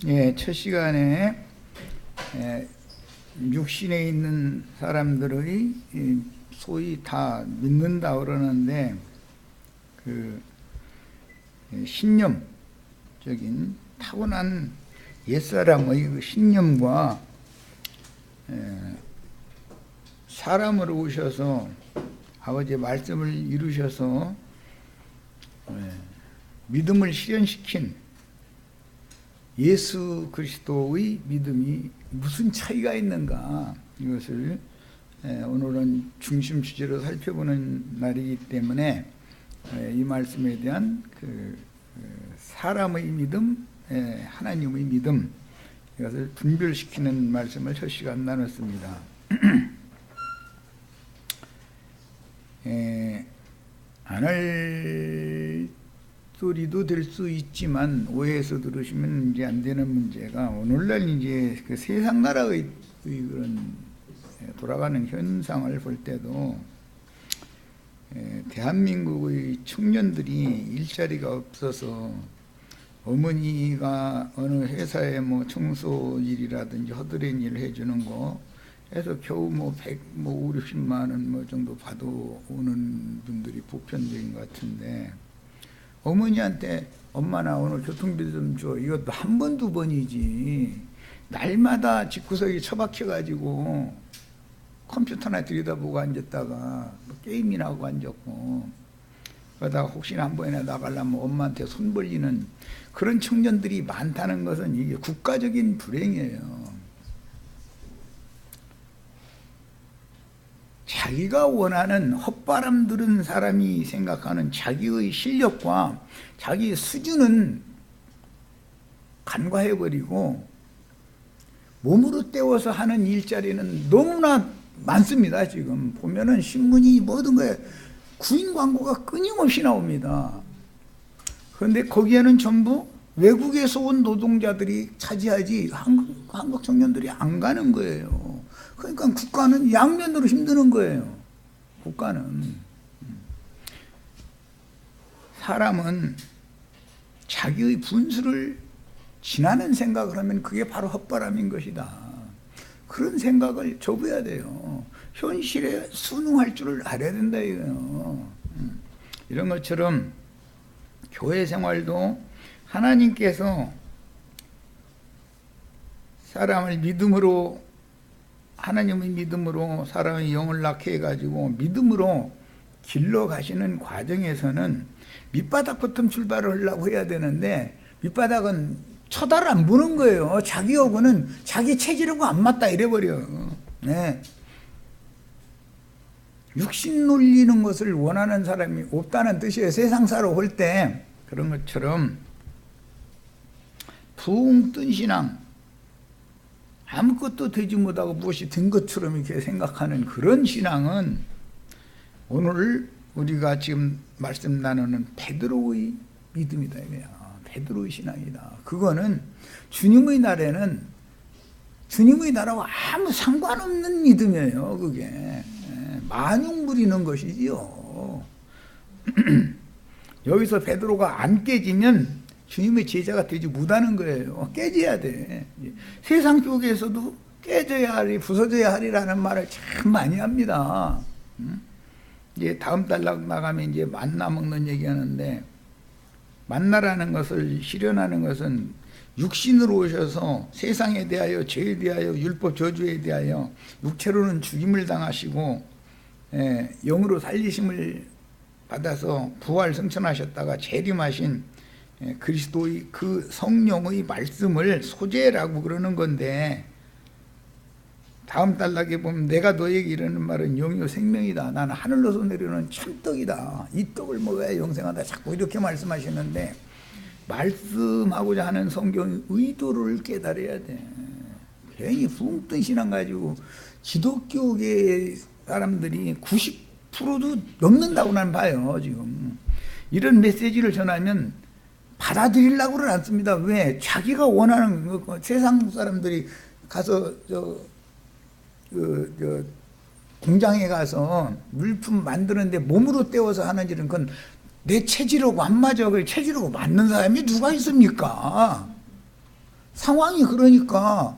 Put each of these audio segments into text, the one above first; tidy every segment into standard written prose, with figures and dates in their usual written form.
예, 첫 시간에 육신에 있는 사람들의 소위 다 믿는다 그러는데 그 신념적인 타고난 옛사람의 그 신념과 사람으로 오셔서 아버지의 말씀을 이루셔서 믿음을 실현시킨 예수 그리스도의 믿음이 무슨 차이가 있는가, 이것을 오늘은 중심 주제로 살펴보는 날이기 때문에 이 말씀에 대한 그 사람의 믿음, 하나님의 믿음, 이것을 분별시키는 말씀을 첫 시간 나눴습니다. 안 할 소리도 될 수 있지만 오해해서 들으시면 이제 안 되는 문제가, 오늘날 이제 그 세상 나라의 그런 돌아가는 현상을 볼 때도 대한민국의 청년들이 일자리가 없어서 어머니가 어느 회사에 뭐 청소 일이라든지 허드렛 일을 해주는 거 해서 겨우 뭐 5, 60만 원 뭐 정도 받아 오는 분들이 보편적인 것 같은데, 어머니한테 엄마 나 오늘 교통비 좀 줘, 이것도 한 번, 두 번이지 날마다 집구석에 처박혀가지고 컴퓨터나 들여다보고 앉았다가 뭐 게임이나 하고 앉았고, 그러다가 혹시나 한 번이나 나가려면 엄마한테 손 벌리는 그런 청년들이 많다는 것은 이게 국가적인 불행이에요. 자기가 원하는 헛바람 들은 사람이 생각하는 자기의 실력과 자기의 수준은 간과해버리고 몸으로 때워서 하는 일자리는 너무나 많습니다. 지금 보면은 신문이 모든 거에 구인 광고가 끊임없이 나옵니다. 그런데 거기에는 전부 외국에서 온 노동자들이 차지하지 한국 청년들이 안 가는 거예요. 그러니까 국가는 양면으로 힘드는 거예요. 국가는. 사람은 자기의 분수를 지나는 생각을 하면 그게 바로 헛바람인 것이다. 그런 생각을 접어야 돼요. 현실에 순응할 줄을 알아야 된다 이거예요. 이런 것처럼 교회 생활도 하나님께서 사람을 믿음으로, 하나님의 믿음으로 사람의 영을 낳게 해가지고 믿음으로 길러 가시는 과정에서는 밑바닥부터 출발을 하려고 해야 되는데, 밑바닥은 쳐다를 안 보는 거예요. 자기하고는 자기 체질하고 안 맞다 이래버려요. 네. 육신 놀리는 것을 원하는 사람이 없다는 뜻이에요. 세상사로 올 때. 그런 것처럼 붕 뜬 신앙, 아무것도 되지 못하고 무엇이 된 것처럼 이렇게 생각하는 그런 신앙은 오늘 우리가 지금 말씀 나누는 베드로의 믿음이다 이거야. 베드로의 신앙이다. 그거는 주님의 날에는 주님의 나라와 아무 상관없는 믿음이에요. 그게 만용 부리는 것이지요. 여기서 베드로가 안 깨지면 주님의 제자가 되지 못하는 거예요. 깨져야 돼. 세상 쪽에서도 깨져야 하리, 부서져야 하리라는 말을 참 많이 합니다. 이제 다음 달 나가면 이제 만나 먹는 얘기하는데, 만나라는 것을 실현하는 것은 육신으로 오셔서 세상에 대하여, 죄에 대하여, 율법 저주에 대하여 육체로는 죽임을 당하시고 영으로 살리심을 받아서 부활 승천하셨다가 재림하신 그리스도의 그 성령의 말씀을 소재라고 그러는 건데, 다음 단락에 보면 내가 너에게 이르는 말은 영이요 생명이다. 나는 하늘로서 내려오는 참떡이다. 이 떡을 먹어야 영생하다. 자꾸 이렇게 말씀하시는데, 말씀하고자 하는 성경의 의도를 깨달아야 돼. 괜히 붕 뜬 신앙 가지고 기독교계 사람들이 90%도 넘는다고 난 봐요. 지금 이런 메시지를 전하면 받아들이려고는 않습니다. 왜? 자기가 원하는 세상 사람들이 가서 공장에 가서 물품 만드는데 몸으로 때워서 하는 일은 그건 내 체질하고 안 맞아. 그 체질하고 맞는 사람이 누가 있습니까? 상황이 그러니까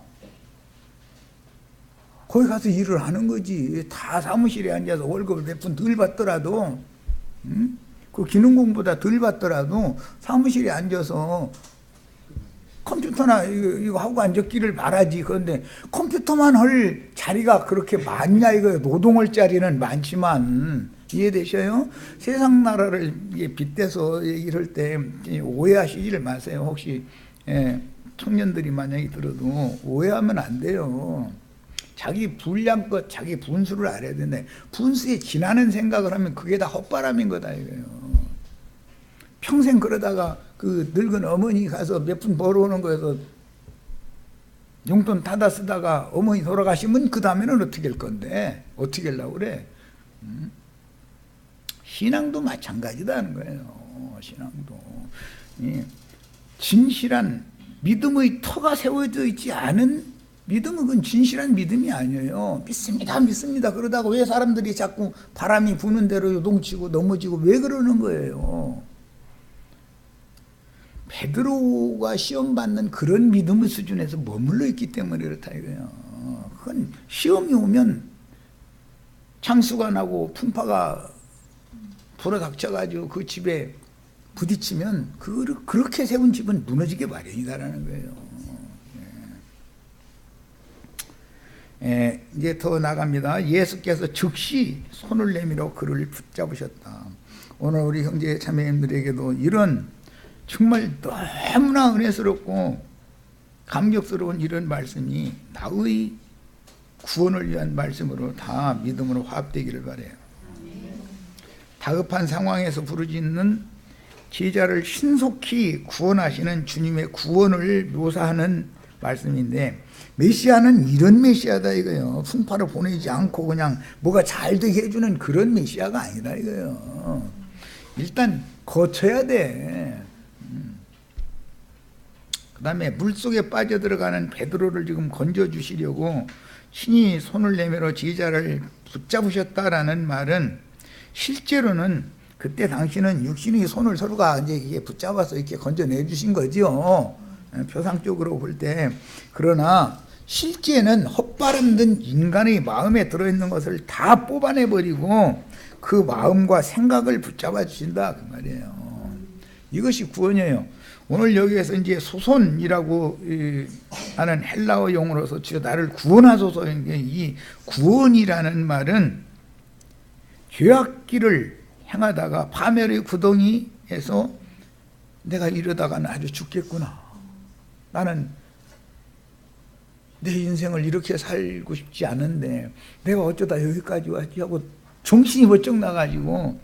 거기 가서 일을 하는 거지. 다 사무실에 앉아서 월급을 몇 푼 덜 받더라도, 그 기능공보다 덜 받더라도 사무실에 앉아서 컴퓨터나 이거 하고 앉았기를 바라지. 그런데 컴퓨터만 할 자리가 그렇게 많냐 이거예요. 노동할 자리는 많지만. 이해되셔요? 세상 나라를 빗대서 얘기를 할 때 오해하시지를 마세요. 혹시 청년들이 만약에 들어도 오해하면 안 돼요. 자기 분량껏 자기 분수를 알아야 되는데 분수에 지나는 생각을 하면 그게 다 헛바람인 거다 이거예요. 평생 그러다가 그 늙은 어머니 가서 몇 푼 벌어오는 거에서 용돈 타다 쓰다가 어머니 돌아가시면 그 다음에는 어떻게 할 건데? 어떻게 하려고 그래? 신앙도 마찬가지다는 거예요. 신앙도. 진실한 믿음의 터가 세워져 있지 않은 믿음은 그건 진실한 믿음이 아니에요. 믿습니다, 믿습니다. 그러다가 왜 사람들이 자꾸 바람이 부는 대로 요동치고 넘어지고 왜 그러는 거예요? 베드로가 시험 받는 그런 믿음의 수준에서 머물러 있기 때문에 그렇다 이거예요. 그건 시험이 오면 창수가 나고 풍파가 불어닥쳐가지고 그 집에 부딪히면 그렇게 세운 집은 무너지게 마련이다라는 거예요. 이제 더 나갑니다. 예수께서 즉시 손을 내밀어 그를 붙잡으셨다. 오늘 우리 형제 자매님들에게도 이런 정말 너무나 은혜스럽고 감격스러운 이런 말씀이 나의 구원을 위한 말씀으로 다 믿음으로 화합되기를 바라요. 다급한 상황에서 부르짖는 제자를 신속히 구원하시는 주님의 구원을 묘사하는 말씀인데, 메시아는 이런 메시아다 이거예요. 풍파를 보내지 않고 그냥 뭐가 잘 되게 해주는 그런 메시아가 아니다 이거예요. 일단 거쳐야 돼. 그 다음에 물속에 빠져들어가는 베드로를 지금 건져주시려고 신이 손을 내밀어 제자를 붙잡으셨다라는 말은 실제로는 그때 당시는 육신의 손을 서로가 이제 이게 붙잡아서 이렇게 건져내 주신 거죠. 표상적으로 볼 때. 그러나 실제는 헛바람 든 인간의 마음에 들어있는 것을 다 뽑아내 버리고 그 마음과 생각을 붙잡아 주신다 그 말이에요. 이것이 구원이에요. 오늘 여기에서 이제 소손이라고 하는 헬라어 용어로서 나를 구원하소서, 이 구원이라는 말은 죄악길을 행하다가 파멸의 구덩이에서 내가 이러다가는 아주 죽겠구나. 나는 내 인생을 이렇게 살고 싶지 않은데 내가 어쩌다 여기까지 왔지 하고 정신이 번쩍 나가지고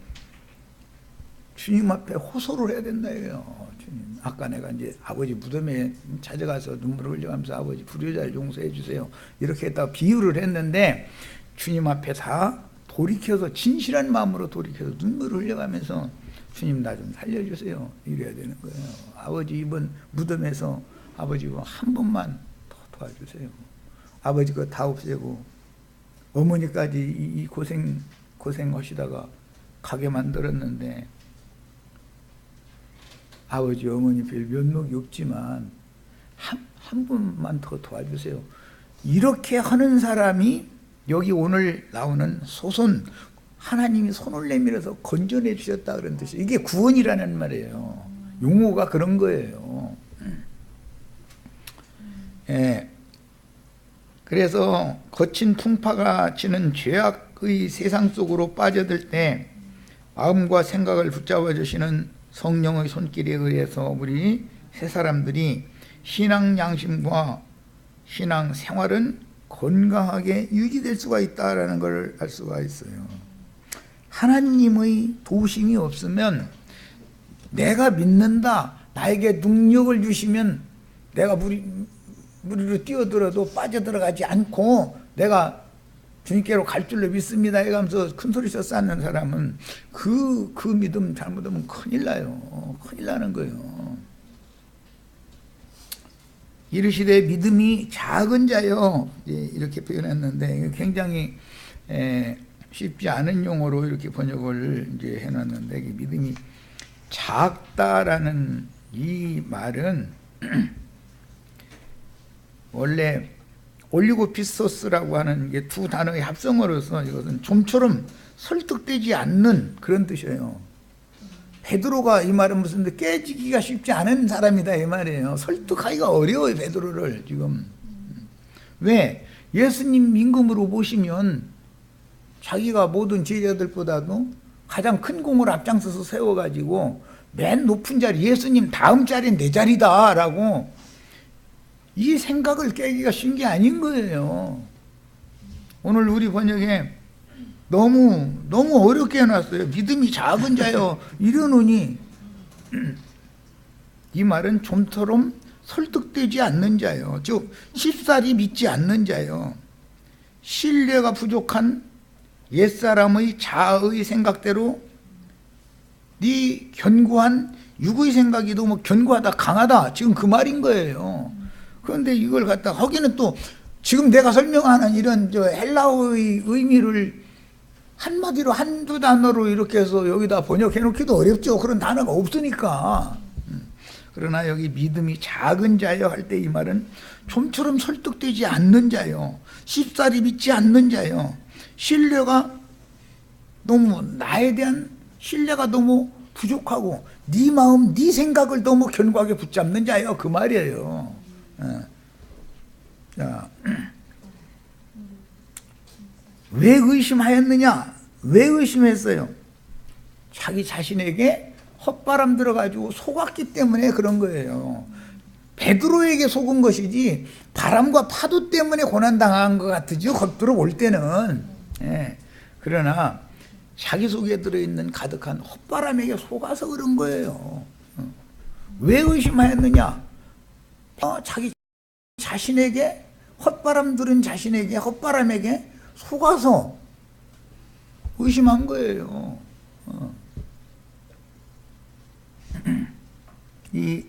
주님 앞에 호소를 해야 된다 이거예요. 주님, 아까 내가 이제 아버지 무덤에 찾아가서 눈물을 흘려가면서 아버지 불효자를 용서해 주세요 이렇게 했다가 비유를 했는데, 주님 앞에 다 돌이켜서 진실한 마음으로 돌이켜서 눈물을 흘려가면서 주님 나 좀 살려주세요 이래야 되는 거예요. 아버지 이번 무덤에서 아버지 한 번만 더 도와주세요. 아버지 거 다 없애고 어머니까지 이 고생하시다가 가게 만들었는데 아버지 어머니 별 면목이 없지만 한 번만 더 도와주세요. 이렇게 하는 사람이 여기 오늘 나오는 소손, 하나님이 손을 내밀어서 건져내 주셨다 그런 뜻이에요. 이게 구원이라는 말이에요. 용어가 그런 거예요. 그래서 거친 풍파가 치는 죄악의 세상 속으로 빠져들 때 마음과 생각을 붙잡아 주시는 성령의 손길에 의해서 우리 새 사람들이 신앙 양심과 신앙 생활은 건강하게 유지될 수가 있다라는 걸 알 수가 있어요. 하나님의 도우심이 없으면 내가 믿는다, 나에게 능력을 주시면 내가 무리로 뛰어들어도 빠져들어가지 않고 내가 주님께로 갈 줄로 믿습니다 해가면서 큰소리쳐 쌓는 사람은 그 믿음 잘못하면 큰일 나요. 큰일 나는 거예요. 이르시되 믿음이 작은 자요, 이렇게 표현했는데 굉장히 쉽지 않은 용어로 이렇게 번역을 이제 해놨는데, 믿음이 작다라는 이 말은 원래 올리고피스토스라고 하는 게 두 단어의 합성어로서 이것은 좀처럼 설득되지 않는 그런 뜻이에요. 베드로가 이 말은 무슨 깨지기가 쉽지 않은 사람이다 이 말이에요. 설득하기가 어려워요 베드로를 지금. 왜? 예수님 임금으로 모시면 자기가 모든 제자들보다도 가장 큰 공을 앞장서서 세워가지고 맨 높은 자리, 예수님 다음 자리는 내 자리다 라고 이 생각을 깨기가 쉬운 게 아닌 거예요. 오늘 우리 번역에 너무 어렵게 해놨어요. 믿음이 작은 자요 이러느니 이 말은 좀처럼 설득되지 않는 자요, 즉 쉽사리 믿지 않는 자요, 신뢰가 부족한 옛사람의 자아의 생각대로 네 견고한 육의 생각이 너무 견고하다 강하다 지금 그 말인 거예요. 그런데 이걸 갖다 거기는 또 지금 내가 설명하는 이런 저 헬라어의 의미를 한마디로 한두 단어로 이렇게 해서 여기다 번역해 놓기도 어렵죠. 그런 단어가 없으니까. 그러나 여기 믿음이 작은 자여 할 때 이 말은 좀처럼 설득되지 않는 자요, 쉽사리 믿지 않는 자요, 신뢰가 너무 나에 대한 신뢰가 너무 부족하고 네 마음 네 생각을 너무 견고하게 붙잡는 자요 그 말이에요. 자, 왜 의심하였느냐? 왜 의심했어요? 자기 자신에게 헛바람 들어가지고 속았기 때문에 그런 거예요. 베드로에게 속은 것이지 바람과 파도 때문에 고난당한 것 같으죠 겉으로 올 때는. 그러나 자기 속에 들어있는 가득한 헛바람에게 속아서 그런 거예요. 왜 의심하였느냐? 자기 자신에게 헛바람 들은 자신에게 헛바람에게 속아서 의심한 거예요. 이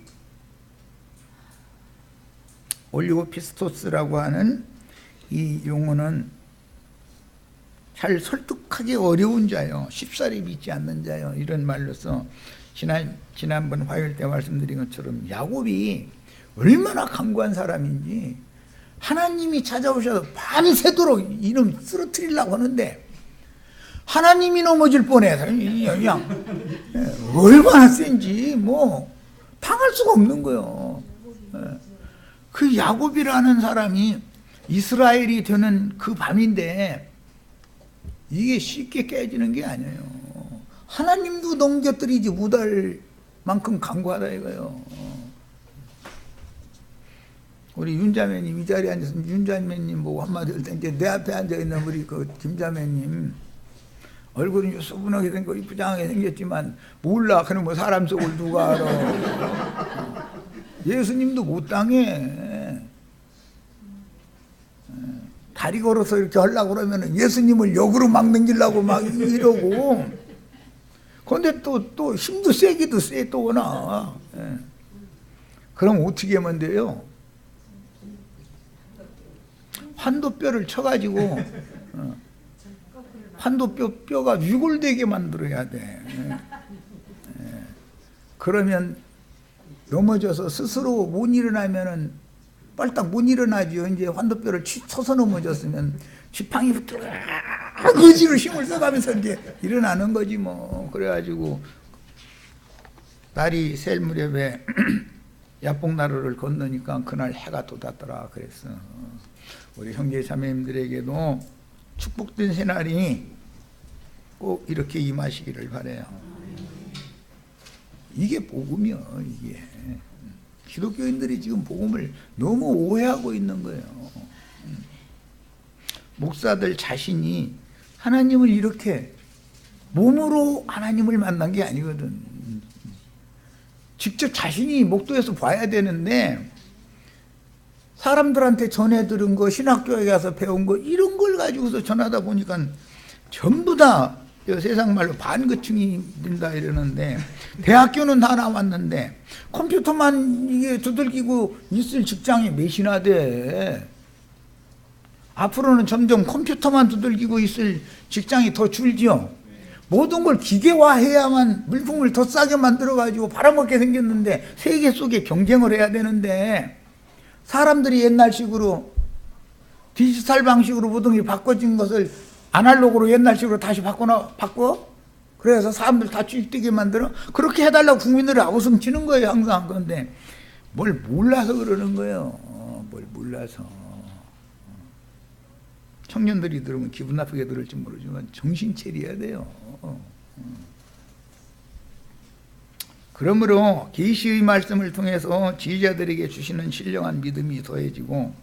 올리고피스토스라고 하는 이 용어는 잘 설득하기 어려운 자요, 쉽사리 믿지 않는 자요 이런 말로서 지난번 화요일 때 말씀드린 것처럼 야곱이 얼마나 강구한 사람인지 하나님이 찾아오셔서 밤새도록 이놈 쓰러뜨리려고 하는데 하나님이 넘어질 뻔해서 그냥 얼마나 센지 뭐 당할 수가 없는 거예요. 그 야곱이라는 사람이 이스라엘이 되는 그 밤인데 이게 쉽게 깨지는 게 아니에요. 하나님도 넘겨뜨리지 못할 만큼 강구하다 이거예요. 우리 윤자매님 이 자리에 앉아서 윤자매님 보고 한마디 할 때 이제 내 앞에 앉아있는 우리 그 김자매님 얼굴이 수분하게 생기고 이쁘장하게 생겼지만 몰라. 그럼 뭐 사람 속을 누가 알아. 예수님도 못 당해. 다리 걸어서 이렇게 하려고 그러면 예수님을 역으로 막 넘기려고 막 이러고. 그런데 또 힘도 세기도 세 또 오나. 그럼 어떻게 하면 돼요? 환도뼈를 쳐가지고 환도뼈가 위골되게 만들어야 돼. 그러면 넘어져서 스스로 못 일어나면은 빨딱 못 일어나죠. 이제 환도뼈를 쳐서 넘어졌으면 지팡이 의지로 힘을 써가면서 이제 일어나는 거지 뭐. 그래가지고 날이 셀 무렵에 야복나루를 건너니까 그날 해가 돋았더라 그랬어. 우리 형제 자매님들에게도 축복된 새날이 꼭 이렇게 임하시기를 바라요. 이게 복음이요. 이게 기독교인들이 지금 복음을 너무 오해하고 있는 거예요. 목사들 자신이 하나님을 이렇게 몸으로 하나님을 만난 게 아니거든. 직접 자신이 목도에서 봐야 되는데 사람들한테 전해 들은 거, 신학교에 가서 배운 거 이런 걸 가지고서 전하다 보니까 전부 다 세상 말로 반거층이 된다 이러는데 대학교는 다 나왔는데 컴퓨터만 이게 두들기고 있을 직장이 몇이나 돼. 앞으로는 점점 컴퓨터만 두들기고 있을 직장이 더 줄지요. 모든 걸 기계화해야만 물품을 더 싸게 만들어가지고 팔아먹게 생겼는데 세계 속에 경쟁을 해야 되는데 사람들이 옛날식으로 디지털 방식으로 모든 게 바꿔진 것을 아날로그로 옛날식으로 다시 바꿔? 그래서 사람들 다 쥐뛰게 만들어? 그렇게 해달라고 국민들이 아우성치는 거예요, 항상. 그런데 뭘 몰라서 그러는 거예요. 뭘 몰라서. 청년들이 들으면 기분 나쁘게 들을지 모르지만 정신 차려야 돼요. 그러므로 계시의 말씀을 통해서 지휘자들에게 주시는 신령한 믿음이 더해지고,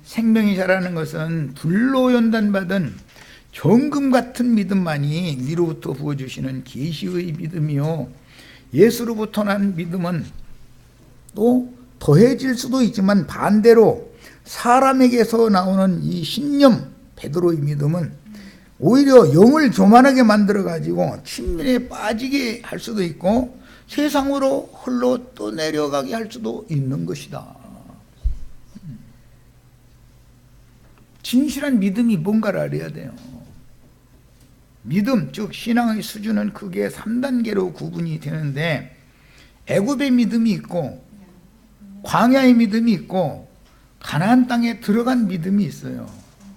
생명이 자라는 것은 불로 연단받은 정금 같은 믿음만이 위로부터 부어주시는 계시의 믿음이요, 예수로부터 난 믿음은 또 더해질 수도 있지만 반대로 사람에게서 나오는 이 신념, 베드로의 믿음은 오히려 영을 교만하게 만들어가지고 친밀에 빠지게 할 수도 있고 세상으로 흘러 또 내려가게 할 수도 있는 것이다. 진실한 믿음이 뭔가를 알아야 돼요. 믿음, 즉 신앙의 수준은 크게 3단계로 구분이 되는데, 애굽의 믿음이 있고 광야의 믿음이 있고 가나안 땅에 들어간 믿음이 있어요.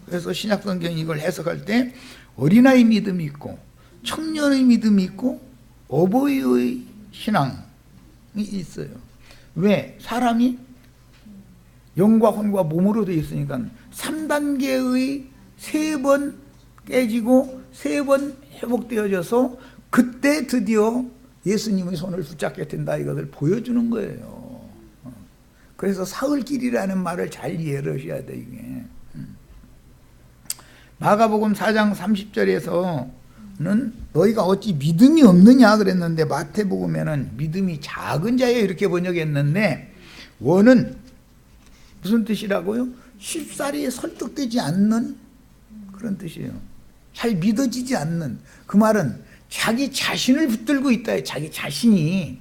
그래서 신약성경이 이걸 해석할 때 어린아이 믿음이 있고 청년의 믿음이 있고 어버이의 신앙이 있어요. 왜? 사람이 영과 혼과 몸으로 되어 있으니까 3단계의 3번 깨지고 3번 회복되어져서 그때 드디어 예수님의 손을 붙잡게 된다, 이것을 보여주는 거예요. 그래서 사흘길이라는 말을 잘 이해를 하셔야 돼, 이게. 마가복음 4장 30절에서는 너희가 어찌 믿음이 없느냐 그랬는데, 마태복음에는 믿음이 작은 자예요 이렇게 번역했는데, 원은 무슨 뜻이라고요? 쉽사리 설득되지 않는 그런 뜻이에요. 잘 믿어지지 않는. 그 말은 자기 자신을 붙들고 있다, 자기 자신이.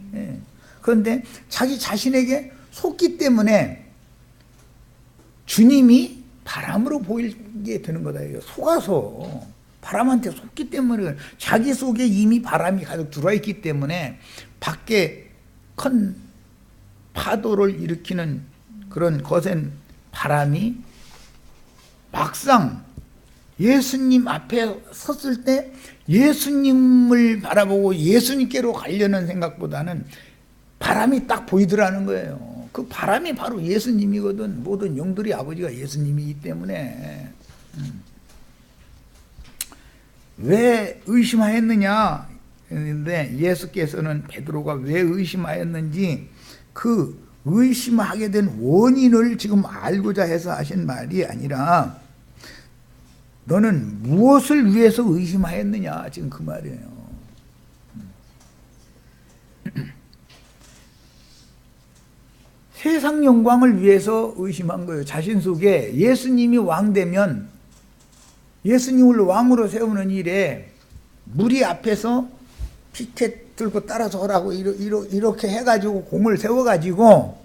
그런데 자기 자신에게 속기 때문에 주님이 바람으로 보이게 되는 거다. 속아서 바람한테 속기 때문에, 자기 속에 이미 바람이 가득 들어와 있기 때문에 밖에 큰 파도를 일으키는 그런 거센 바람이 막상 예수님 앞에 섰을 때 예수님을 바라보고 예수님께로 가려는 생각보다는 바람이 딱 보이더라는 거예요. 그 바람이 바로 예수님이거든. 모든 영들이 아버지가 예수님이기 때문에. 왜 의심하였느냐 했는데, 예수께서는 베드로가 왜 의심하였는지 그 의심하게 된 원인을 지금 알고자 해서 하신 말이 아니라, 너는 무엇을 위해서 의심하였느냐, 지금 그 말이에요. 세상 영광을 위해서 의심한 거예요. 자신 속에 예수님이 왕 되면 예수님을 왕으로 세우는 일에 무리 앞에서 피켓 들고 따라서 오라고 이렇게 해가지고 공을 세워가지고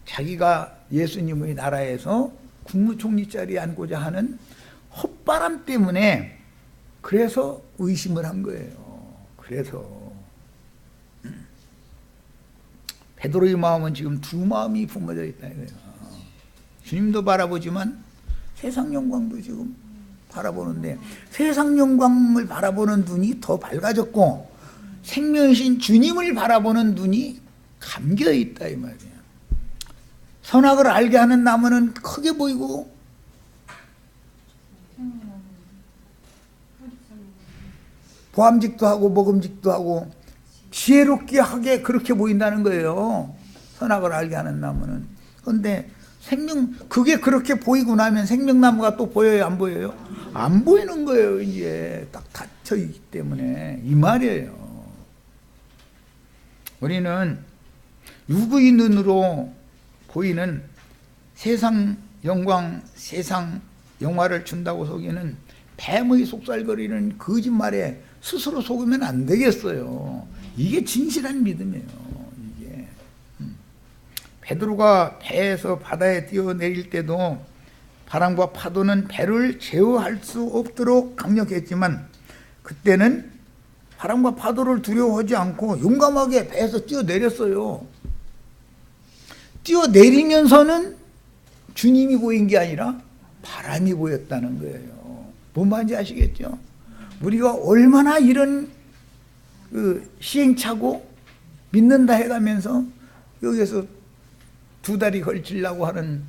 자기가 예수님의 나라에서 국무총리 자리에 앉고자 하는 헛바람 때문에, 그래서 의심을 한 거예요. 그래서 베드로의 마음은 지금 두 마음이 품어져 있다 이거예요. 주님도 바라보지만 세상 영광도 지금 바라보는데, 세상 영광을 바라보는 눈이 더 밝아졌고 생명이신 주님을 바라보는 눈이 감겨 있다 이 말이에요. 선악을 알게 하는 나무는 크게 보이고 보암직도 하고 먹음직도 하고 지혜롭게 하게 그렇게 보인다는 거예요. 선악을 알게 하는 나무는. 그런데 그게 그렇게 보이고 나면 생명나무가 또 보여요, 안 보여요? 안 보이는 거예요. 이제 딱 닫혀 있기 때문에. 이 말이에요. 우리는 육의 눈으로 보이는 세상 영광, 세상 영화를 준다고 속이는 뱀의 속살거리는 거짓말에 스스로 속으면 안 되겠어요. 이게 진실한 믿음이에요. 이게. 베드로가 배에서 바다에 뛰어내릴 때도 바람과 파도는 배를 제어할 수 없도록 강력했지만, 그때는 바람과 파도를 두려워하지 않고 용감하게 배에서 뛰어내렸어요. 뛰어내리면서는 주님이 보인 게 아니라 바람이 보였다는 거예요. 뭔 말인지 아시겠죠? 우리가 얼마나 이런 시행착오 믿는다 해가면서 여기에서 두 다리 걸치려고 하는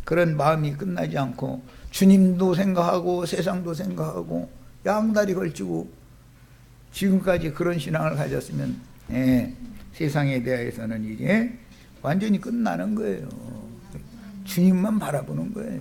그런 마음이 끝나지 않고 주님도 생각하고 세상도 생각하고 양다리 걸치고 지금까지 그런 신앙을 가졌으면 세상에 대해서는 이제 완전히 끝나는 거예요. 주님만 바라보는 거예요.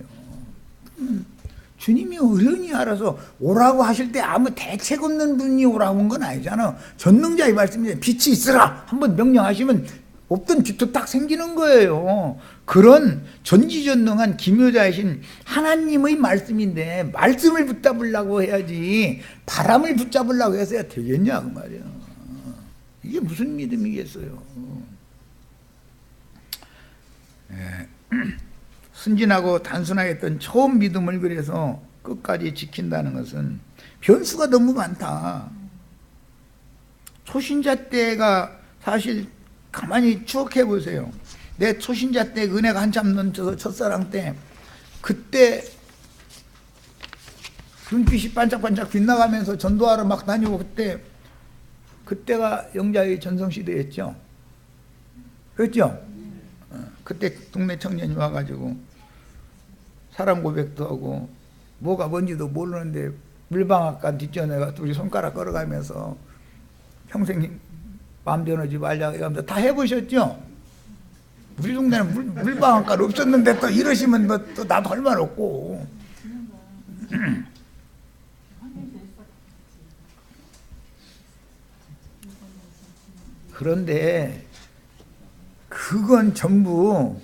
주님이 어련히 알아서 오라고 하실 때 아무 대책 없는 분이 오라고 한 건 아니잖아. 전능자의 말씀이잖아요. 빛이 있으라 한번 명령하시면 없던 빛도 딱 생기는 거예요. 그런 전지전능한 기묘자이신 하나님의 말씀인데 말씀을 붙잡으려고 해야지 바람을 붙잡으려고 해서야 되겠냐 그 말이야. 이게 무슨 믿음이겠어요. 순진하고 단순하였던 처음 믿음을 그래서 끝까지 지킨다는 것은 변수가 너무 많다. 초신자 때가 사실 가만히 추억해 보세요. 내 초신자 때 은혜가 한참 넘쳐서 첫사랑 때 그때 눈빛이 반짝반짝 빛나가면서 전도하러 막 다니고 그때가 영자의 전성시대였죠. 그렇죠? 그때 동네 청년이 와가지고 사람 고백도 하고 뭐가 뭔지도 모르는데 물방앗간 뒷전에가 둘이 손가락 걸어가면서 평생 마음 변하지 말자 이러면서 다 해보셨죠? 우리 동네는 물방앗간 없었는데 또 이러시면 뭐 또 나도 할 말 없고. 그런데 그건 전부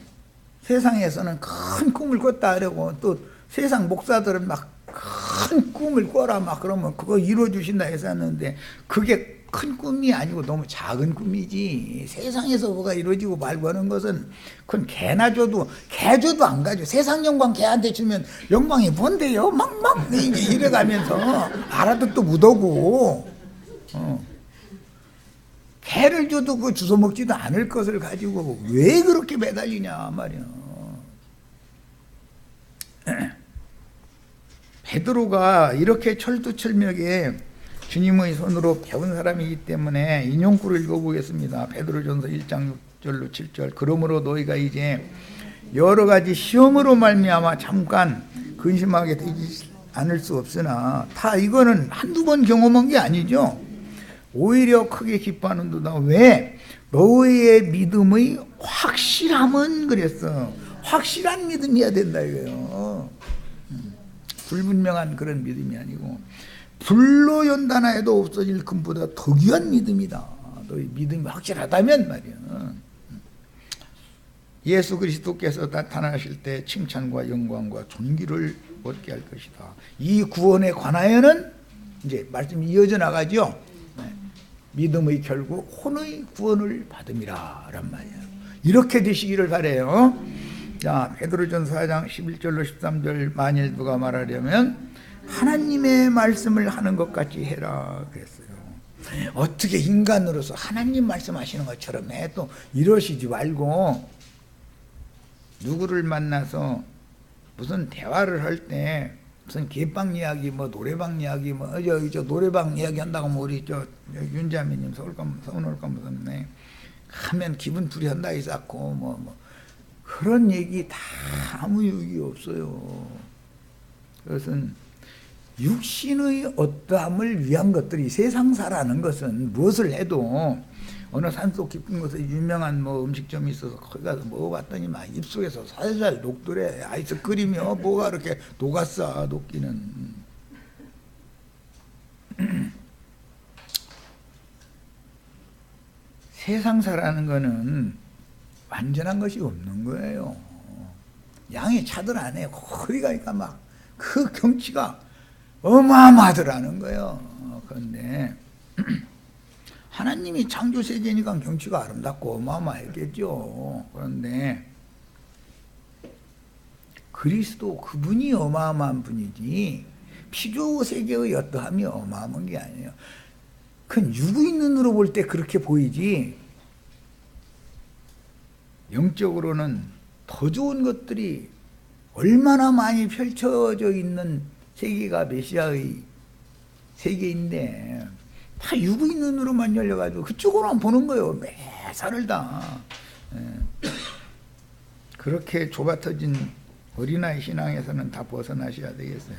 세상에서는 큰 꿈을 꿨다 하려고 또 세상 목사들은 막 큰 꿈을 꿔라 막 그러면 그거 이루어주신다 해서 하는데 그게 큰 꿈이 아니고 너무 작은 꿈이지. 세상에서 뭐가 이루어지고 말고 하는 것은 그건 개나 줘도 개 줘도 안 가죠. 세상 영광 개한테 주면 영광이 뭔데요? 막 이제 이래가면서 알아도 또 묻어고 개를 줘도 그 주워 먹지도 않을 것을 가지고 왜 그렇게 매달리냐 말이야. 베드로가 이렇게 철두철미하게 주님의 손으로 배운 사람이기 때문에 인용구를 읽어보겠습니다. 베드로전서 1장 6절로 7절. 그러므로 너희가 이제 여러 가지 시험으로 말미암아 잠깐 근심하게 되지 않을 수 없으나 다 이거는 한두 번 경험한 게 아니죠. 오히려 크게 기뻐하는도다. 왜? 너희의 믿음의 확실함은 그랬어. 확실한 믿음이어야 된다 이거예요. 불분명한 그런 믿음이 아니고 불로 연단하여도 없어질 금보다 더 귀한 믿음이다. 너희 믿음이 확실하다면 말이야. 예수 그리스도께서 나타나실 때 칭찬과 영광과 존귀를 얻게 할 것이다. 이 구원에 관하여는 이제 말씀이 이어져 나가죠. 믿음의 결국 혼의 구원을 받음이라 란 말이에요. 이렇게 되시기를 바라요. 자, 베드로전서 4장 11절로 13절. 만일 누가 말하려면 하나님의 말씀을 하는 것 같이 해라 그랬어요. 어떻게 인간으로서 하나님 말씀하시는 것처럼 해? 또 이러시지 말고 누구를 만나서 무슨 대화를 할 때 무슨 개빵 이야기, 뭐 노래방 이야기, 뭐 저 노래방 이야기 한다고 뭐 우리 저 윤자매님 서울올까 무섭네 하면 기분 풀이 한다 있었고 뭐 그런 얘기 다 아무 유익이 없어요. 그것은 육신의 어떠함을 위한 것들이 세상사라는 것은 무엇을 해도 어느 산속 깊은 곳에 유명한 뭐 음식점이 있어서 거기 가서 먹어봤더니 막 입속에서 살살 녹더래. 아이스크림이요 뭐가 이렇게 녹았어 녹기는. 세상사라는 거는 완전한 것이 없는 거예요. 양의 차들 안에 거기 가니까 막 그 경치가 어마어마하더라는 거예요. 그런데 하나님이 창조 세계니까 경치가 아름답고 어마어마했겠죠. 그런데 그리스도 그분이 어마어마한 분이지 피조 세계의 어떠함이 어마어마한 게 아니에요. 그건 육의 눈으로 볼 때 그렇게 보이지 영적으로는 더 좋은 것들이 얼마나 많이 펼쳐져 있는 세계가 메시아의 세계인데 다 육의 눈으로만 열려가지고 그쪽으로만 보는 거예요. 매사를 다. 그렇게 좁아터진 어린아이 신앙에서는 다 벗어나셔야 되겠어요.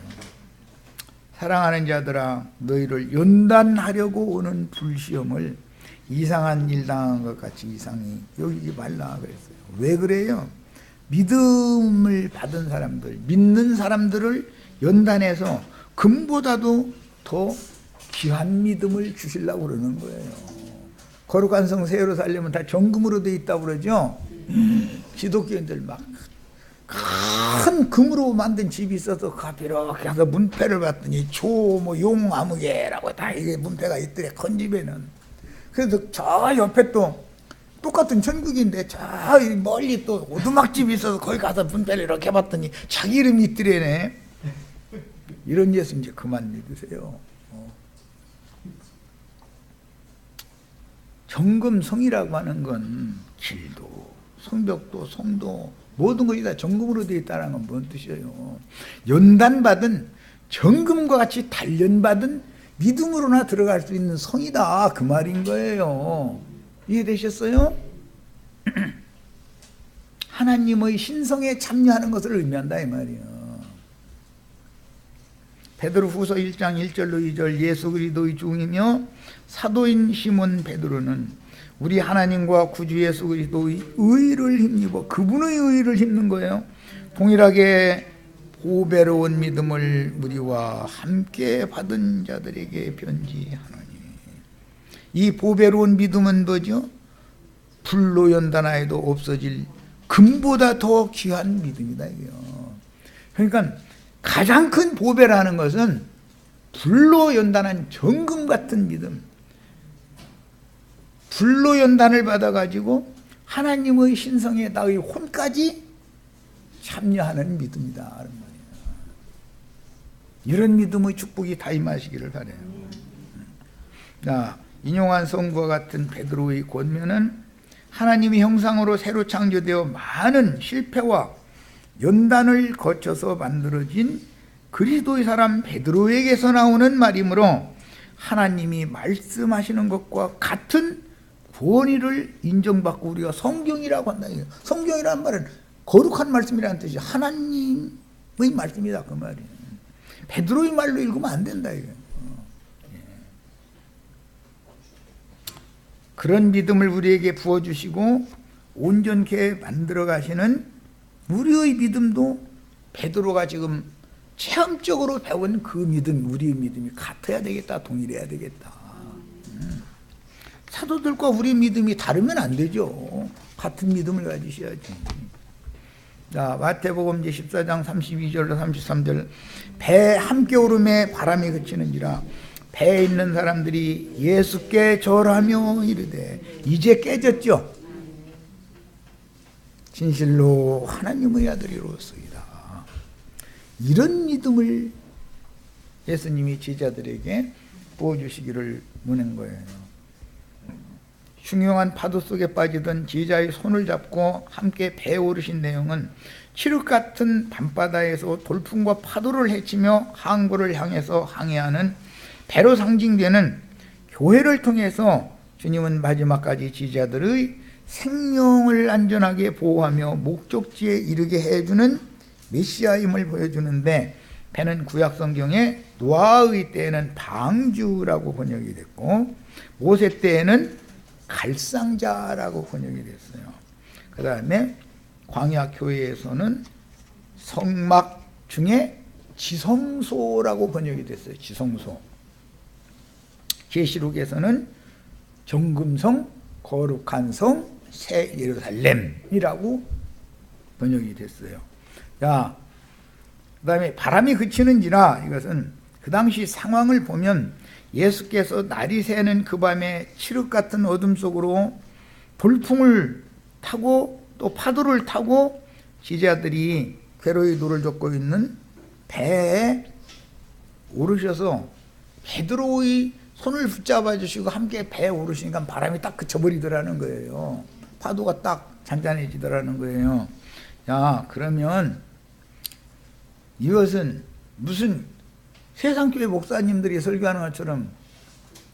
사랑하는 자들아, 너희를 연단하려고 오는 불시험을 이상한 일 당한 것 같이 이상히 여기지 말라 그랬어요. 왜 그래요? 믿음을 받은 사람들, 믿는 사람들을 연단해서 금보다도 더 귀한 믿음을 주시려고 그러는 거예요. 거룩한 성 새 예루살렘은 다 정금으로 돼 있다고 그러죠. 기독교인들 막 큰 금으로 만든 집이 있어서 그 앞에 이렇게 가서 문패를 봤더니 용 아무개라고 다 이게 문패가 있더래, 큰 집에는. 그래서 저 옆에 또 똑같은 천국인데 저 멀리 또 오두막집이 있어서 거기 가서 문패를 이렇게 봤더니 자기 이름이 있더래네. 이런 예수 이제 그만 믿으세요. 정금성이라고 하는 건 길도, 성벽도, 성도 모든 것이 다 정금으로 되어 있다는 건 뭔 뜻이에요? 연단받은 정금과 같이 단련받은 믿음으로나 들어갈 수 있는 성이다, 그 말인 거예요. 이해되셨어요? 하나님의 신성에 참여하는 것을 의미한다 이 말이에요. 베드로후서 1장 1절로 2절 예수 그리스도의 종이며 사도인 시몬 베드로는 우리 하나님과 구주 예수 그리스도의 의를 힘입어 그분의 의를 힘는 거예요. 동일하게 보배로운 믿음을 우리와 함께 받은 자들에게 편지하노니. 이 보배로운 믿음은 뭐죠? 불로 연단하여도 없어질 금보다 더 귀한 믿음이다 이게요. 그러니까 가장 큰 보배라는 것은 불로 연단한 정금 같은 믿음, 불로 연단을 받아가지고 하나님의 신성에 나의 혼까지 참여하는 믿음이다 하는 말이에요. 이런 믿음의 축복이 다 임하시기를 바라요. 자, 인용한 성과 같은 베드로의 권면은 하나님의 형상으로 새로 창조되어 많은 실패와 연단을 거쳐서 만들어진 그리스도의 사람 베드로에게서 나오는 말이므로 하나님이 말씀하시는 것과 같은 권위를 인정받고 우리가 성경이라고 한다. 성경이라는 말은 거룩한 말씀이라는 뜻이죠. 하나님의 말씀이다 그 말이에요. 베드로의 말로 읽으면 안 된다 이거. 그런 믿음을 우리에게 부어주시고 온전케 만들어 가시는 우리의 믿음도 베드로가 지금 체험적으로 배운 그 믿음, 우리의 믿음이 같아야 되겠다, 동일해야 되겠다. 사도들과 우리 믿음이 다르면 안 되죠. 같은 믿음을 가지셔야지. 자, 마태복음 14장 32절로 33절. 배 함께 오름에 바람이 그치는지라 배에 있는 사람들이 예수께 절하며 이르되. 이제 깨졌죠. 진실로 하나님의 아들이로소이다. 이런 믿음을 예수님이 제자들에게 부어주시기를 원한 거예요. 흉흉한 파도 속에 빠지던 제자의 손을 잡고 함께 배에 오르신 내용은 칠흑 같은 밤바다에서 돌풍과 파도를 헤치며 항구를 향해서 항해하는 배로 상징되는 교회를 통해서 주님은 마지막까지 제자들의 생명을 안전하게 보호하며 목적지에 이르게 해주는 메시아임을 보여주는데, 배는 구약 성경에 노아의 때에는 방주라고 번역이 됐고 모세 때에는 갈상자라고 번역이 됐어요. 그 다음에 광야 교회에서는 성막 중에 지성소라고 번역이 됐어요. 지성소. 계시록에서는 정금성, 거룩한 성, 새 예루살렘이라고 번역이 됐어요. 자, 그 다음에 바람이 그치는지라, 이것은 그 당시 상황을 보면 예수께서 날이 새는 그 밤에 칠흑 같은 어둠 속으로 돌풍을 타고 또 파도를 타고 제자들이 괴로이 노를 젓고 있는 배에 오르셔서 베드로의 손을 붙잡아 주시고 함께 배에 오르시니까 바람이 딱 그쳐버리더라는 거예요. 파도가 딱 잔잔해지더라는 거예요. 야, 그러면 이것은 무슨 세상교회 목사님들이 설교하는 것처럼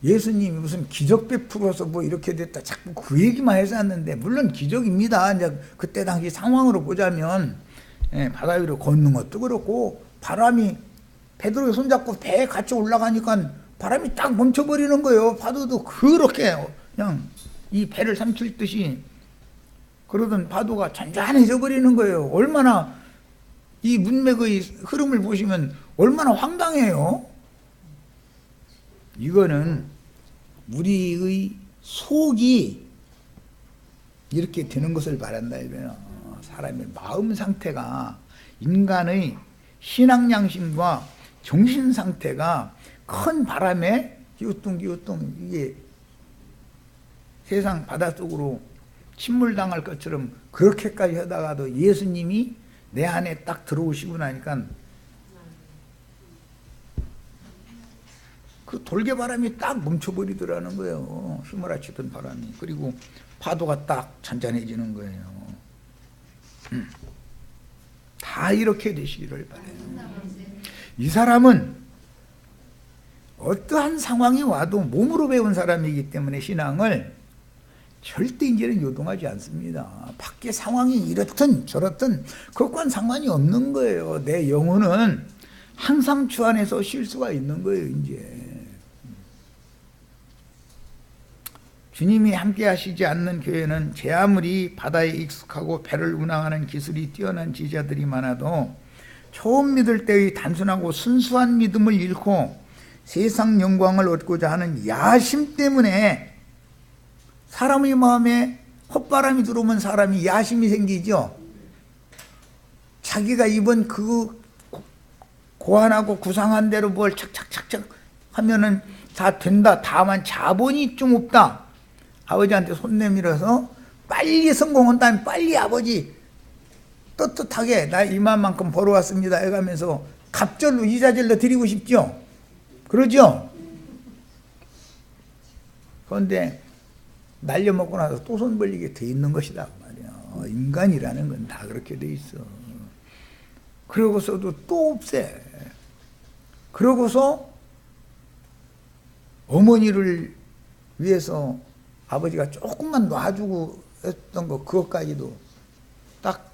예수님이 무슨 기적 베풀어서 뭐 이렇게 됐다 자꾸 그 얘기만 해서 왔는데, 물론 기적입니다. 이제 그때 당시 상황으로 보자면 바다 위로 걷는 것도 그렇고, 바람이 베드로의 손잡고 배에 같이 올라가니까 바람이 딱 멈춰버리는 거예요. 파도도 그렇게 그냥 이 배를 삼킬 듯이 그러던 파도가 잔잔해져 버리는 거예요. 얼마나 이 문맥의 흐름을 보시면 얼마나 황당해요. 이거는 우리의 속이 이렇게 되는 것을 바란다 이거예요. 사람의 마음 상태가, 인간의 신앙 양심과 정신 상태가 큰 바람에 기우뚱기우뚱 이게 세상 바닷속으로 침몰당할 것처럼 그렇게까지 하다가도 예수님이 내 안에 딱 들어오시고 나니까 그 돌개바람이 딱 멈춰버리더라는 거예요. 휘몰아치던 바람이. 그리고 파도가 딱 잔잔해지는 거예요. 다 이렇게 되시기를 바라요. 이 사람은 어떠한 상황이 와도 몸으로 배운 사람이기 때문에 신앙을 절대 이제는 요동하지 않습니다. 밖에 상황이 이렇든 저렇든 그것과는 상관이 없는 거예요. 내 영혼은 항상 주 안에서 쉴 수가 있는 거예요. 이제 주님이 함께 하시지 않는 교회는 제 아무리 바다에 익숙하고 배를 운항하는 기술이 뛰어난 지자들이 많아도 처음 믿을 때의 단순하고 순수한 믿음을 잃고 세상 영광을 얻고자 하는 야심 때문에, 사람의 마음에 헛바람이 들어오면 사람이 야심이 생기죠. 자기가 입은 그 고안하고 구상한 대로 뭘 착착착착 하면은 다 된다. 다만 자본이 좀 없다. 아버지한테 손 내밀어서 빨리 성공한다면 빨리 아버지 떳떳하게 나 이만큼 벌어왔습니다 해가면서 갑절로 이자절로 드리고 싶죠. 그러죠. 그런데 날려먹고 나서 또 손 벌리게 돼 있는 것이다 말이야. 인간이라는 건 다 그렇게 돼 있어. 그러고서도 또 없애. 그러고서 어머니를 위해서 아버지가 조금만 놔주고 했던 거, 그것까지도 딱,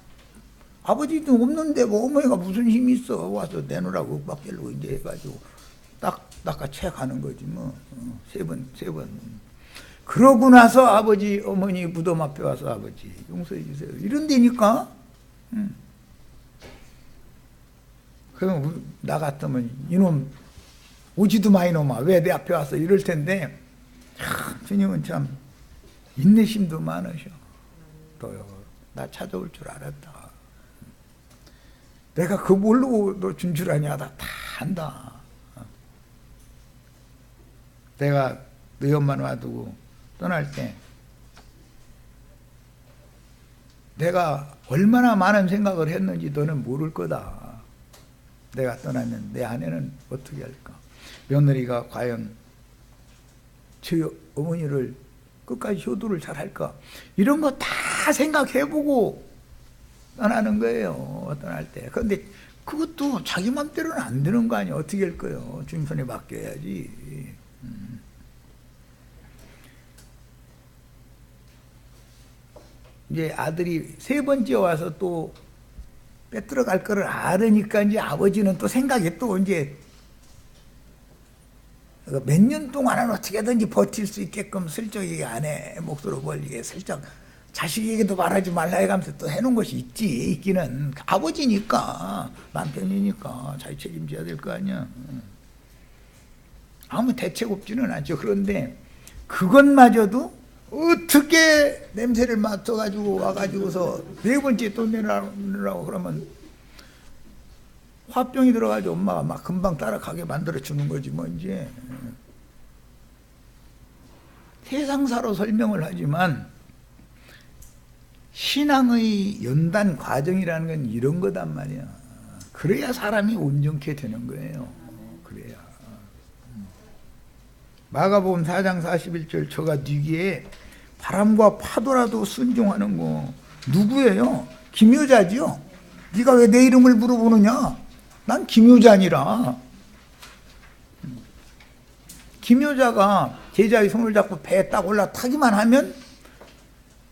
아버지도 없는데 뭐 어머니가 무슨 힘이 있어. 와서 내놓으라고 윽박질르고 이제 해가지고 딱 낚아채가는 거지 뭐. 세 번. 그러고 나서 아버지 어머니 무덤 앞에 와서 아버지 용서해 주세요 이런 데니까. 그럼 나 같으면 이놈 오지도 마 이놈아 왜 내 앞에 와서 이럴 텐데, 주님은 참 인내심도 많으셔. 너요 나 찾아올 줄 알았다. 내가 그 모르고 너 준 줄 아냐. 나 다 안다. 내가 너희 엄마 놔두고 떠날 때 내가 얼마나 많은 생각을 했는지 너는 모를 거다. 내가 떠나면 내 아내는 어떻게 할까? 며느리가 과연 저 어머니를 끝까지 효도를 잘 할까? 이런 거 다 생각해보고 떠나는 거예요. 떠날 때. 그런데 그것도 자기 맘대로는 안 되는 거 아니야. 어떻게 할 거예요? 주님 손에 맡겨야지. 이제 아들이 세 번째 와서 또 빼들어 갈 거를 알으니까 이제 아버지는 또 생각이 또 이제 몇 년 동안은 어떻게든지 버틸 수 있게끔 슬쩍 이 아내 목소리 벌리게 슬쩍 자식에게도 말하지 말라 해가면서 또 해놓은 것이 있기는. 아버지니까, 남편이니까 자기 책임져야 될 거 아니야. 아무 대책 없지는 않죠. 그런데 그것마저도 어떻게 냄새를 맡아가지고 와가지고서 네 번째 또 내라고 그러면 화병이 들어가지고 엄마가 막 금방 따라가게 만들어 주는 거지 뭐. 이제 세상사로 설명을 하지만 신앙의 연단 과정이라는 건 이런 거단 말이야. 그래야 사람이 온전케 되는 거예요. 그래야. 마가복음 4장 41절 저가 뉘기에 바람과 파도라도 순종하는 거 누구예요? 김여자지요. 네가 왜 내 이름을 물어보느냐? 난 김효자니라. 김효자가 제자의 손을 잡고 배에 딱 올라타기만 하면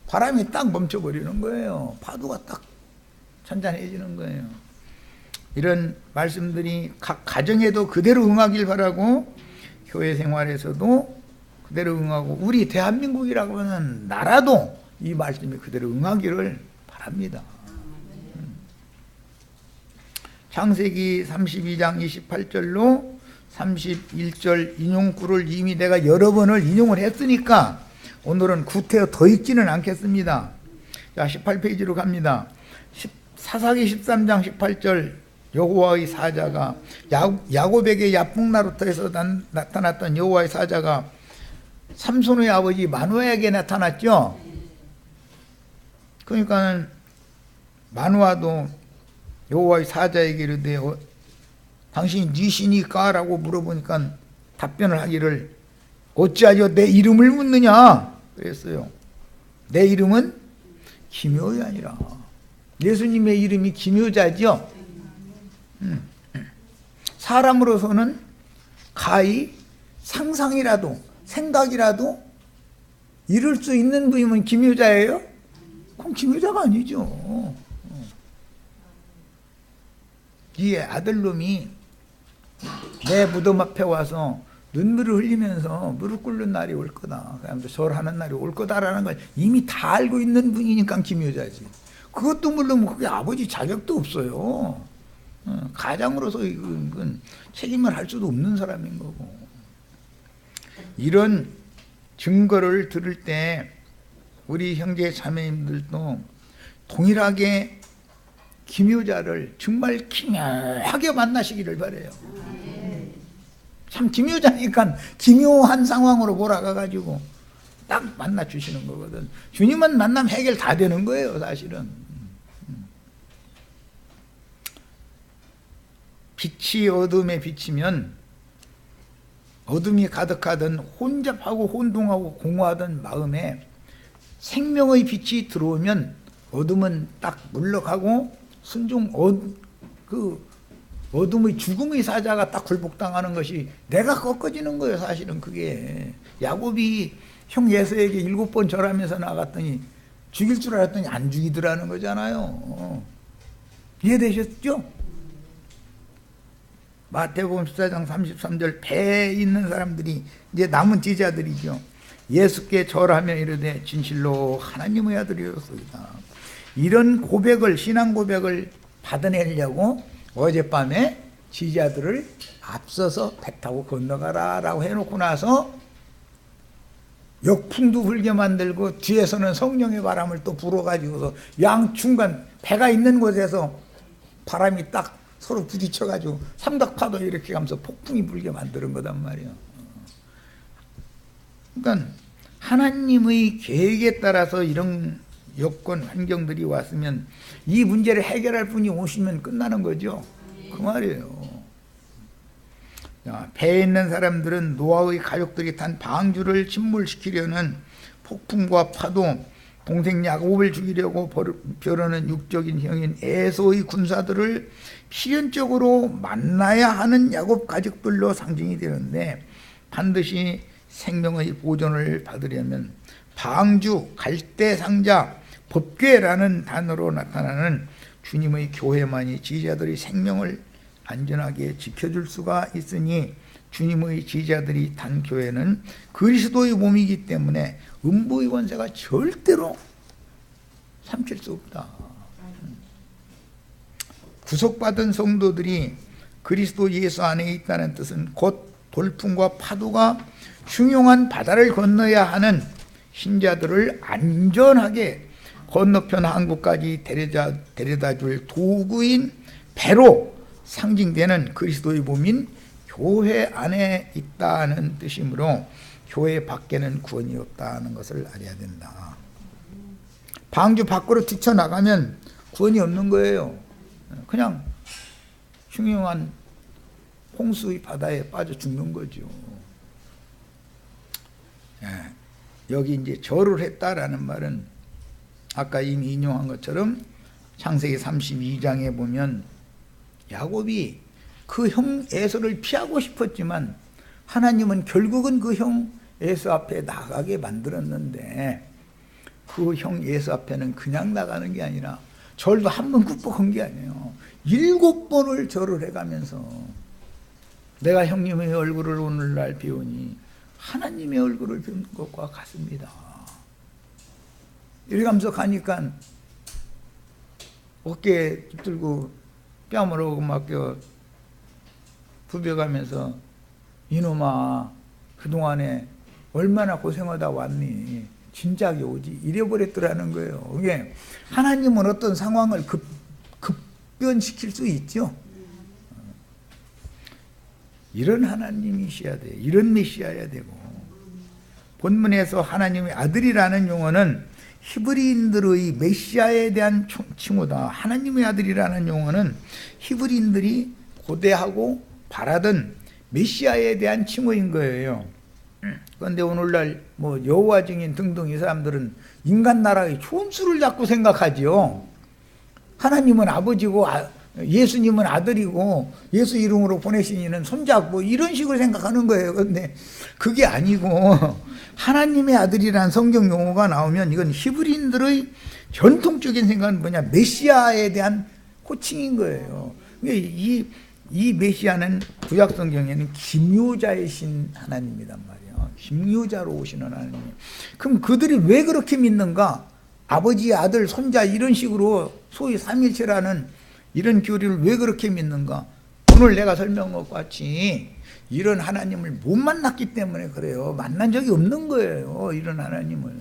바람이 딱 멈춰버리는 거예요. 파도가 딱 잔잔해지는 거예요. 이런 말씀들이 각 가정에도 그대로 응하길 바라고 교회 생활에서도 그대로 응하고 우리 대한민국이라고 하는 나라도 이 말씀이 그대로 응하기를 바랍니다. 창세기 32장 28절로 31절 인용구를 이미 내가 여러 번을 인용을 했으니까 오늘은 구태여 더 읽지는 않겠습니다. 자, 18페이지로 갑니다. 사사기 13장 18절 여호와의 사자가 야곱에게 야풍나루터에서 나타났던 여호와의 사자가 삼손의 아버지 마누아에게 나타났죠. 그러니까 마누아도 여호와의 사자에게 이르되 당신이 네 신이까? 라고 물어보니까 답변을 하기를 어찌하여 내 이름을 묻느냐 그랬어요. 내 이름은 김효자니라. 예수님의 이름이 김효자죠. 사람으로서는 가히 상상이라도 생각이라도 이룰 수 있는 분이면 김효자예요? 그럼 김효자가 아니죠. 이 아들놈이 내 무덤 앞에 와서 눈물을 흘리면서 무릎 꿇는 날이 올 거다. 그다음에 절하는 날이 올 거다라는 걸 이미 다 알고 있는 분이니까 김효자지. 그것도 물론 그게 아버지 자격도 없어요. 가장으로서 이건 책임을 할 수도 없는 사람인 거고. 이런 증거를 들을 때 우리 형제 자매님들도 동일하게 김효자를 정말 기묘하게 만나시기를 바라요. 참 김효자니까 기묘한 상황으로 몰아가가지고 딱 만나 주시는 거거든. 주님은 만나면 해결 다 되는 거예요, 사실은. 빛이 어둠에 비치면 어둠이 가득하던 혼잡하고 혼동하고 공허하던 마음에 생명의 빛이 들어오면 어둠은 딱 물러가고 순종 어둠의 죽음의 사자가 딱 굴복당하는 것이 내가 꺾어지는 거예요. 사실은 그게 야곱이 형 예서에게 7번 절하면서 나갔더니 죽일 줄 알았더니 안 죽이더라는 거잖아요. 이해되셨죠? 마태복음 14장 33절 배에 있는 사람들이 이제 남은 제자들이죠. 예수께 절하며 이르되 진실로 하나님의 아들이었소이다. 이런 고백을, 신앙 고백을 받아내려고 어젯밤에 제자들을 앞서서 배 타고 건너가라 라고 해놓고 나서 역풍도 불게 만들고 뒤에서는 성령의 바람을 또 불어가지고서 양중간 배가 있는 곳에서 바람이 딱 서로 부딪혀가지고 삼각파도 이렇게 가면서 폭풍이 불게 만드는 거단 말이에요. 그러니까 하나님의 계획에 따라서 이런 여건 환경들이 왔으면 이 문제를 해결할 분이 오시면 끝나는 거죠. 그 말이에요. 배에 있는 사람들은 노아의 가족들이 탄 방주를 침몰시키려는 폭풍과 파도, 동생 야곱을 죽이려고 벼르는 육적인 형인 에서의 군사들을 필연적으로 만나야 하는 야곱 가족들로 상징이 되는데, 반드시 생명의 보존을 받으려면 방주, 갈대 상자, 법궤라는 단어로 나타나는 주님의 교회만이 지지자들의 생명을 안전하게 지켜줄 수가 있으니, 주님의 지지자들이 단 교회는 그리스도의 몸이기 때문에 음부의 권세가 절대로 삼킬 수 없다. 구속받은 성도들이 그리스도 예수 안에 있다는 뜻은 곧 돌풍과 파도가 흉흉한 바다를 건너야 하는 신자들을 안전하게 건너편 한국까지 데려다 줄 도구인 배로 상징되는 그리스도의 몸인 교회 안에 있다는 뜻이므로 교회 밖에는 구원이 없다는 것을 알아야 된다. 방주 밖으로 뛰쳐나가면 구원이 없는 거예요. 그냥 흉흉한 홍수의 바다에 빠져 죽는 거죠. 여기 이제 절을 했다라는 말은 아까 이미 인용한 것처럼 창세기 32장에 보면 야곱이 그 형 에서를 피하고 싶었지만 하나님은 결국은 그 형 에서 앞에 나가게 만들었는데 그 형 예수 앞에는 그냥 나가는 게 아니라 절도 한 번 굽복한 게 아니에요. 7번을 절을 해가면서 내가 형님의 얼굴을 오늘날 비우니 하나님의 얼굴을 비운 것과 같습니다. 이러면서 가니까 어깨에 붙들고 뺨으로 막 부벼가면서 이놈아 그동안에 얼마나 고생하다 왔니? 진작에 오지 이래버렸더라는 거예요. 이게 하나님은 어떤 상황을 급변시킬 수 있죠. 이런 하나님이셔야 돼. 이런 메시아야 되고. 본문에서 하나님의 아들이라는 용어는 히브리인들의 메시아에 대한 칭호다. 하나님의 아들이라는 용어는 히브리인들이 고대하고 바라던 메시아에 대한 칭호인 거예요. 그런데 오늘날 뭐 여호와 증인 등등 이 사람들은 인간 나라의 촌수를 자꾸 생각하지요. 하나님은 아버지고 예수님은 아들이고 예수 이름으로 보내신 이는 손자고 이런 식으로 생각하는 거예요. 그런데 그게 아니고 하나님의 아들이라는 성경 용어가 나오면 이건 히브리인들의 전통적인 생각은 뭐냐, 메시아에 대한 호칭인 거예요. 이 메시아는 구약 성경에는 김유자이신 하나님이란 말이에요. 김유자로 오시는 하나님. 그럼 그들이 왜 그렇게 믿는가? 아버지, 아들, 손자 이런 식으로 소위 삼일체라는 이런 교리를 왜 그렇게 믿는가? 오늘 내가 설명한 것 같이 이런 하나님을 못 만났기 때문에 그래요. 만난 적이 없는 거예요. 이런 하나님을.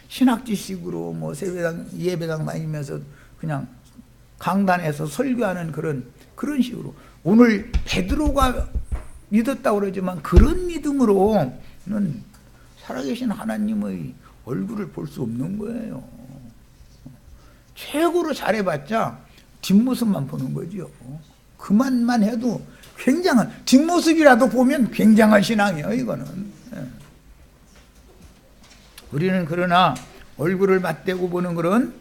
신학지식으로 뭐 세배당, 예배당 다니면서 그냥 강단에서 설교하는 그런 식으로. 오늘 베드로가 믿었다고 그러지만 그런 믿음으로는 살아계신 하나님의 얼굴을 볼 수 없는 거예요. 최고로 잘해봤자 뒷모습만 보는 거죠. 그만만 해도 굉장한, 뒷모습이라도 보면 굉장한 신앙이에요, 이거는. 우리는 그러나 얼굴을 맞대고 보는 그런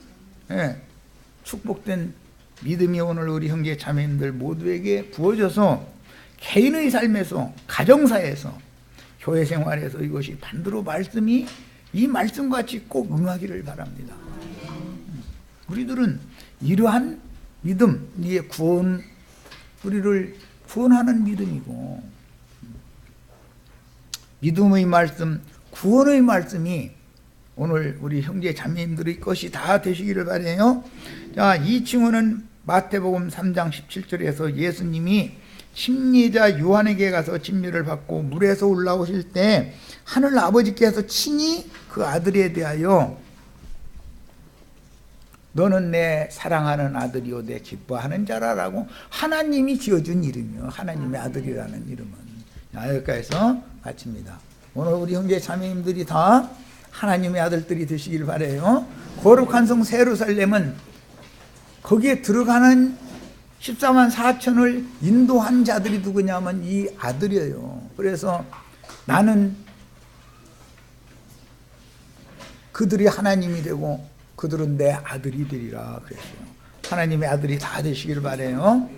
축복된 믿음이 오늘 우리 형제 자매님들 모두에게 부어져서 개인의 삶에서, 가정사에서, 교회 생활에서 이것이 반드로 말씀이 이 말씀같이 꼭 응하기를 바랍니다. 우리들은 이러한 믿음, 이게 우리를 구원하는 믿음이고, 믿음의 말씀, 구원의 말씀이 오늘 우리 형제 자매님들의 것이 다 되시기를 바라요. 자, 이 칭호는 마태복음 3장 17절에서 예수님이 침례자 요한에게 가서 침례를 받고 물에서 올라오실 때 하늘 아버지께서 친히 그 아들에 대하여 너는 내 사랑하는 아들이요 내 기뻐하는 자라라고 하나님이 지어준 이름이요. 하나님의 아들이라는 이름은. 여기까지서 마칩니다. 오늘 우리 형제 자매님들이 다 하나님의 아들들이 되시길 바라요. 거룩한 성 예루살렘은 거기에 들어가는 14만 4천을 인도한 자들이 누구냐면 이 아들이에요. 그래서 나는 그들이 하나님이 되고 그들은 내 아들이 되리라 그랬어요. 하나님의 아들이 다 되시기를 바라요.